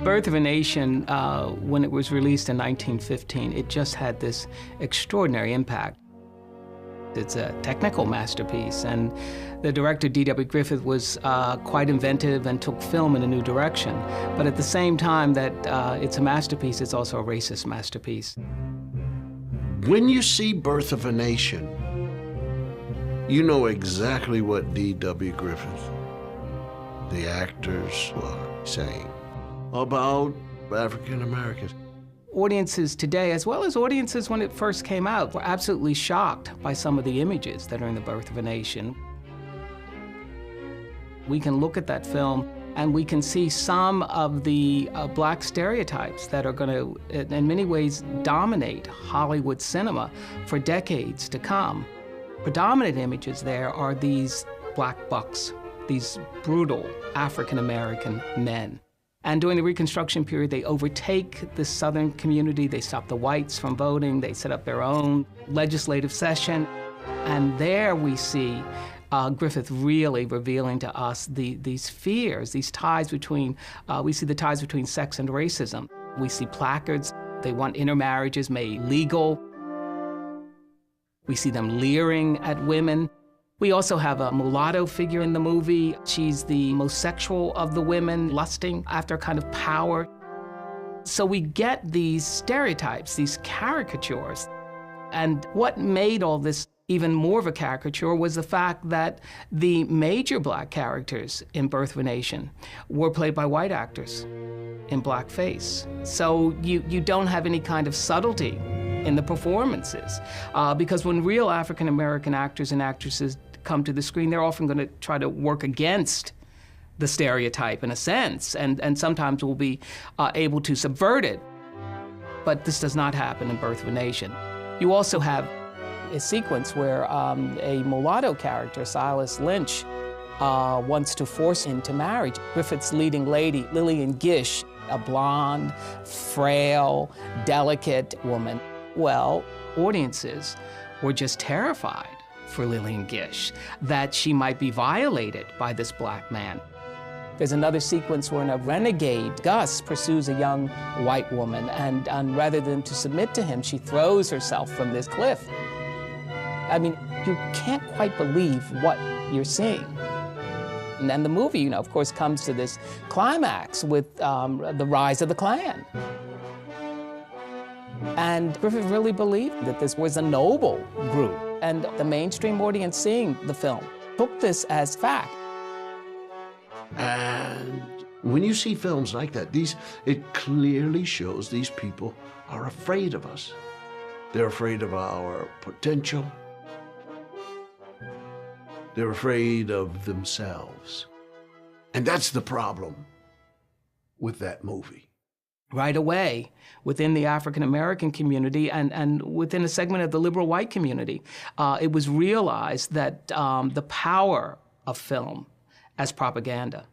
Birth of a Nation, when it was released in 1915, it just had this extraordinary impact. It's a technical masterpiece, and the director, D.W. Griffith, was quite inventive and took film in a new direction. But at the same time that it's a masterpiece, it's also a racist masterpiece. When you see Birth of a Nation, you know exactly what D.W. Griffith, the actors, are saying about African Americans. Audiences today, as well as audiences when it first came out, were absolutely shocked by some of the images that are in The Birth of a Nation. We can look at that film and we can see some of the black stereotypes that are going to, in many ways, dominate Hollywood cinema for decades to come. Predominant images there are these black bucks, these brutal African-American men. And during the Reconstruction period, they overtake the Southern community, they stop the whites from voting, they set up their own legislative session. And there we see Griffith really revealing to us these fears, these ties between, we see the ties between sex and racism. We see placards, they want intermarriages made legal. We see them leering at women. We also have a mulatto figure in the movie. She's the most sexual of the women, lusting after kind of power. So we get these stereotypes, these caricatures. And what made all this even more of a caricature was the fact that the major black characters in Birth of a Nation were played by white actors in blackface. So you don't have any kind of subtlety in the performances. Because when real African-American actors and actresses come to the screen, they're often going to try to work against the stereotype in a sense, and sometimes will be able to subvert it. But this does not happen in Birth of a Nation. You also have a sequence where a mulatto character, Silas Lynch, wants to force into marriage Griffith's leading lady, Lillian Gish, a blonde, frail, delicate woman. Well, audiences were just terrified for Lillian Gish, that she might be violated by this black man. There's another sequence where a renegade, Gus, pursues a young white woman, and rather than to submit to him, she throws herself from this cliff. I mean, you can't quite believe what you're seeing. And then the movie, you know, of course, comes to this climax with the rise of the Klan. And Griffith really believed that this was a noble group. And the mainstream audience seeing the film took this as fact. And when you see films like that, it clearly shows these people are afraid of us. They're afraid of our potential. They're afraid of themselves. And that's the problem with that movie. Right away, within the African-American community and within a segment of the liberal white community, it was realized that the power of film as propaganda.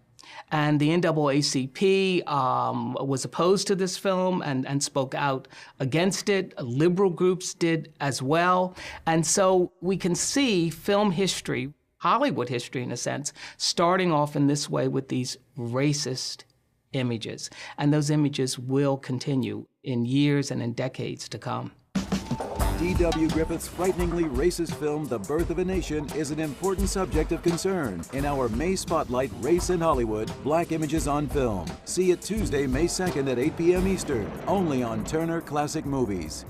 And the NAACP was opposed to this film and spoke out against it. Liberal groups did as well. And so we can see film history, Hollywood history in a sense, starting off in this way with these racist images. And those images will continue in years and in decades to come. D.W. Griffith's frighteningly racist film, The Birth of a Nation, is an important subject of concern in our May Spotlight Race in Hollywood, Black Images on Film. See it Tuesday, May 2nd at 8 p.m. Eastern, only on Turner Classic Movies.